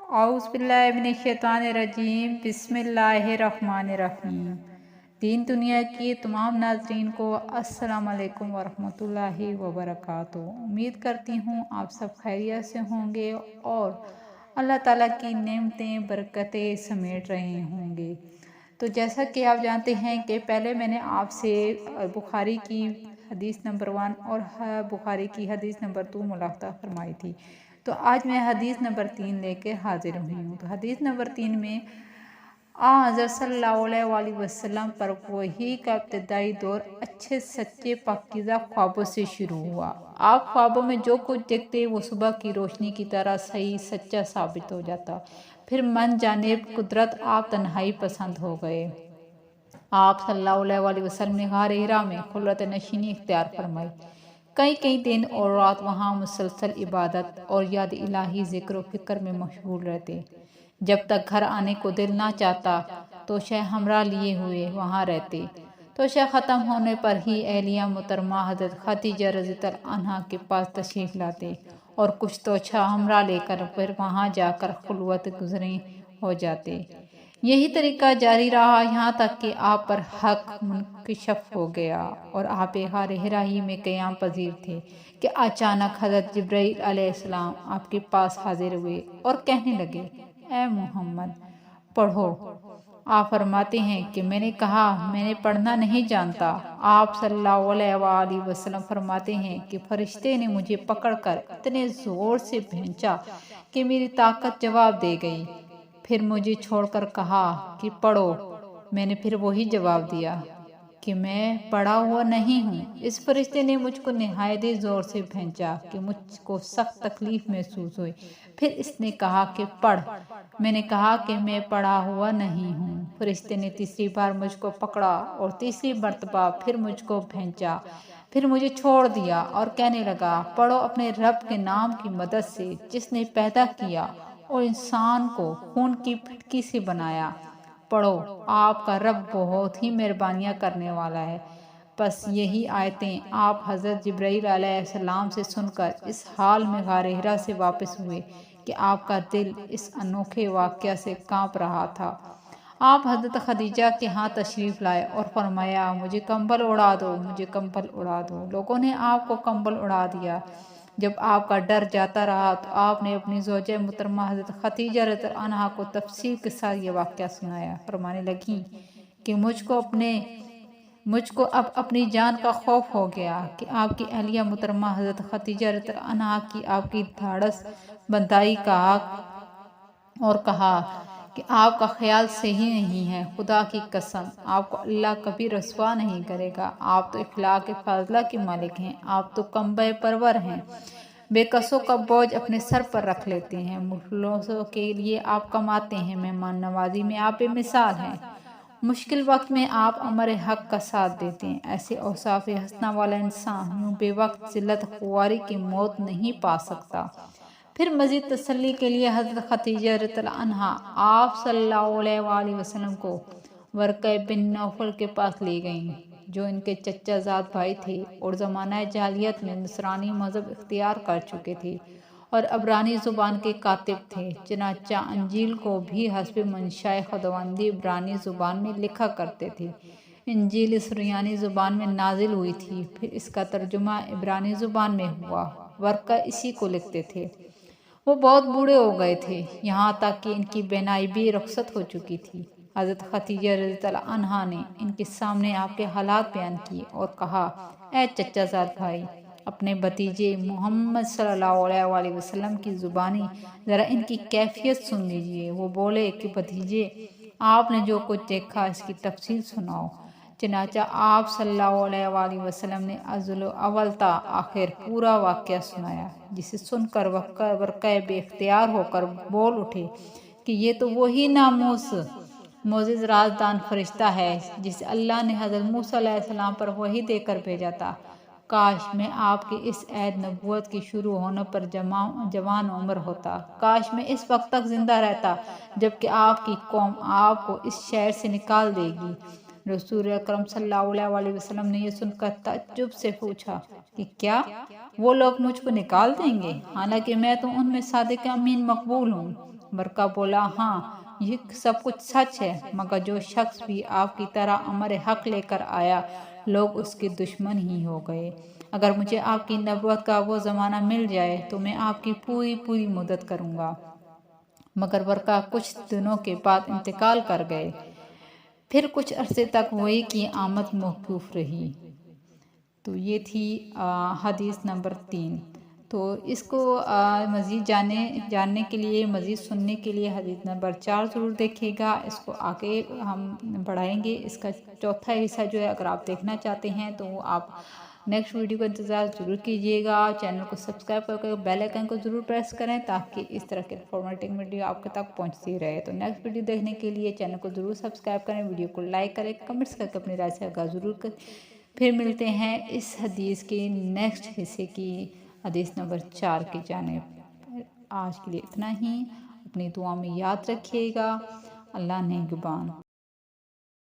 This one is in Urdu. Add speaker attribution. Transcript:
Speaker 1: اعوذ باللہ من الشیطان الرجیم، بسم اللہ الرحمن الرحیم۔ دین دنیا کی تمام ناظرین کو السلام علیکم ورحمۃ اللہ وبرکاتہ۔ امید کرتی ہوں آپ سب خیریت سے ہوں گے اور اللہ تعالیٰ کی نعمتیں برکتیں سمیٹ رہے ہوں گے۔ تو جیسا کہ آپ جانتے ہیں کہ پہلے میں نے آپ سے بخاری کی حدیث نمبر 1 اور بخاری کی حدیث نمبر 2 ملاحظہ فرمائی تھی، تو آج میں حدیث نمبر 3 لے کے حاضر ہوئی ہوں۔ تو حدیث نمبر 3 میں حضرت صلی اللہ علیہ وسلم پر وحی کا ابتدائی دور اچھے سچے پاکیزہ خوابوں سے شروع ہوا۔ آپ خوابوں میں جو کچھ دیکھتے وہ صبح کی روشنی کی طرح صحیح سچا ثابت ہو جاتا۔ پھر من جانب قدرت آپ تنہائی پسند ہو گئے۔ آپ صلی اللہ علیہ وسلم نے غار حرا میں خلوت نشینی اختیار فرمائی۔ کئی دن اور رات وہاں مسلسل عبادت اور یاد الہی ذکر و فکر میں مشغول رہتے۔ جب تک گھر آنے کو دل نہ چاہتا تو شہ ہمراہ لیے ہوئے وہاں رہتے۔ تو شہ ختم ہونے پر ہی اہلیہ محترمہ حضرت خدیجہ رضی اللہ عنہا کے پاس تشریف لاتے اور کچھ توچہ ہمراہ لے کر پھر وہاں جا کر خلوت گزرے ہو جاتے۔ یہی طریقہ جاری رہا یہاں تک کہ آپ پر حق منکشف ہو گیا اور آپ غار حرا ہی میں قیام پذیر تھے کہ اچانک حضرت جبرائیل علیہ السلام آپ کے پاس حاضر ہوئے اور کہنے لگے، اے محمد پڑھو۔ آپ فرماتے ہیں کہ میں نے کہا میں نے پڑھنا نہیں جانتا۔ آپ صلی اللہ علیہ وسلم فرماتے ہیں کہ فرشتے نے مجھے پکڑ کر اتنے زور سے بھینچا کہ میری طاقت جواب دے گئی۔ پھر مجھے چھوڑ کر کہا کہ پڑھو۔ میں نے پھر وہی جواب دیا کہ میں پڑھا ہوا نہیں ہوں۔ اس فرشتے نے مجھ کو نہایت زور سے بھینچا کہ مجھ کو سخت تکلیف محسوس ہوئی۔ پھر اس نے کہا کہ پڑھ۔ میں نے کہا کہ میں پڑھا ہوا نہیں ہوں۔ فرشتے نے تیسری بار مجھ کو پکڑا اور تیسری مرتبہ پھر مجھ کو بھینچا۔ پھر مجھے چھوڑ دیا اور کہنے لگا، پڑھو اپنے رب کے نام کی مدد سے جس نے پیدا کیا اور انسان کو خون کی پھٹکی سے بنایا۔ پڑھو، آپ کا رب بہت ہی مہربانیاں کرنے والا ہے۔ پس یہی آیتیں آپ حضرت جبرائیل علیہ السلام سے سن کر اس حال میں غار حرا سے واپس ہوئے کہ آپ کا دل اس انوکھے واقعہ سے کانپ رہا تھا۔ آپ حضرت خدیجہ کے ہاں تشریف لائے اور فرمایا، مجھے کمبل اڑا دو، مجھے کمبل اڑا دو۔ لوگوں نے آپ کو کمبل اڑا دیا۔ جب آپ کا ڈر جاتا رہا تو آپ نے اپنی زوجہ محترمہ حضرت خدیجہ رضی اللہ عنہا کو تفصیل کے ساتھ یہ واقعہ سنایا۔ فرمانے لگیں کہ مجھ کو اب اپنی جان کا خوف ہو گیا کہ آپ کی اہلیہ محترمہ حضرت خدیجہ رضی اللہ عنہا کی آپ کی دھاڑس بندائی کا اور کہا کہ آپ کا خیال صحیح نہیں ہے۔ خدا کی قسم آپ کو اللہ کبھی رسوا نہیں کرے گا۔ آپ تو اخلاق فاضلہ کے مالک ہیں، آپ تو کمبہ پرور ہیں، بے کسوں کا بوجھ اپنے سر پر رکھ لیتے ہیں، مفلسوں کے لیے آپ کماتے ہیں، مہمان نوازی میں آپ بے مثال ہیں، مشکل وقت میں آپ امر حق کا ساتھ دیتے ہیں۔ ایسے اوصاف حسنہ والا انسان یوں بے وقت ذلت خواری کی موت نہیں پا سکتا۔ پھر مزید تسلی کے لیے حضرت خدیجہ رضی اللہ عنہا آپ صلی اللہ علیہ وسلم کو ورقہ بن نوفل کے پاس لے گئیں، جو ان کے چچا زاد بھائی تھے اور زمانہ جاہلیت میں نصرانی مذہب اختیار کر چکے تھے اور عبرانی زبان کے کاتب تھے۔ چنانچہ انجیل کو بھی حسب منشاء خداوندی عبرانی زبان میں لکھا کرتے تھے۔ انجیل سریانی زبان میں نازل ہوئی تھی، پھر اس کا ترجمہ عبرانی زبان میں ہوا۔ ورقہ اسی کو لکھتے تھے۔ وہ بہت بوڑھے ہو گئے تھے، یہاں تک کہ ان کی بینائی بھی رخصت ہو چکی تھی۔ حضرت خدیجہ رضی اللہ عنہا نے ان کے سامنے آپ کے حالات بیان کیے اور کہا، اے چچا زاد بھائی، اپنے بھتیجے محمد صلی اللہ علیہ وسلم کی زبانی ذرا ان کی کیفیت سن لیجئے۔ وہ بولے کہ بھتیجے، آپ نے جو کچھ دیکھا اس کی تفصیل سناؤ۔ چنانچہ آپ صلی اللہ علیہ وسلم نے ازل اول تا آخر پورا واقعہ سنایا، جسے سن کر ورقہ بے اختیار ہو کر بول اٹھے کہ یہ تو وہی ناموس معزز رازدان فرشتہ ہے جسے اللہ نے حضرت موسیٰ علیہ السلام پر وحی دے کر بھیجا تھا۔ کاش میں آپ کے اس عہد نبوت کی شروع ہونے پر جوان عمر ہوتا۔ کاش میں اس وقت تک زندہ رہتا جبکہ آپ کی قوم آپ کو اس شہر سے نکال دے گی۔ رسول اکرم صلی اللہ علیہ وسلم نے یہ سن کر تعجب سے پوچھا کہ کیا وہ لوگ مجھ کو نکال دیں گے، حالانکہ میں تو ان میں صادق امین مقبول ہوں۔ ورقہ بولا ہاں یہ سب کچھ سچ ہے، مگر جو شخص بھی آپ کی طرح امر حق لے کر آیا لوگ اس کے دشمن ہی ہو گئے۔ اگر مجھے آپ کی نبوت کا وہ زمانہ مل جائے تو میں آپ کی پوری مدد کروں گا۔ مگر ورقہ کچھ دنوں کے بعد انتقال کر گئے۔ پھر کچھ عرصے تک وحی کی آمد موقوف رہی۔ تو یہ تھی حدیث نمبر 3۔ تو اس کو مزید جاننے کے لیے، مزید سننے کے لیے حدیث نمبر 4 ضرور دیکھیے گا۔ اس کو آگے ہم بڑھائیں گے۔ اس کا چوتھا حصہ جو ہے اگر آپ دیکھنا چاہتے ہیں تو آپ نیکسٹ ویڈیو کا انتظار ضرور کیجیے گا۔ چینل کو سبسکرائب کر کے بیل آئیکن کو ضرور پریس کریں تاکہ اس طرح کے انفارمیٹنگ ویڈیو آپ تک پہنچتی رہے۔ تو نیکسٹ ویڈیو دیکھنے کے لیے چینل کو ضرور سبسکرائب کریں، ویڈیو کو لائک کریں، کمنٹس کر کے اپنی رائے سے آگاہ ضرور کریں۔ پھر ملتے ہیں اس حدیث کے نیکسٹ حصے کی حدیث نمبر 4 کی جانب۔ آج کے لیے اتنا ہی۔ اپنی دعا میں یاد رکھیے گا۔ اللہ نگہبان۔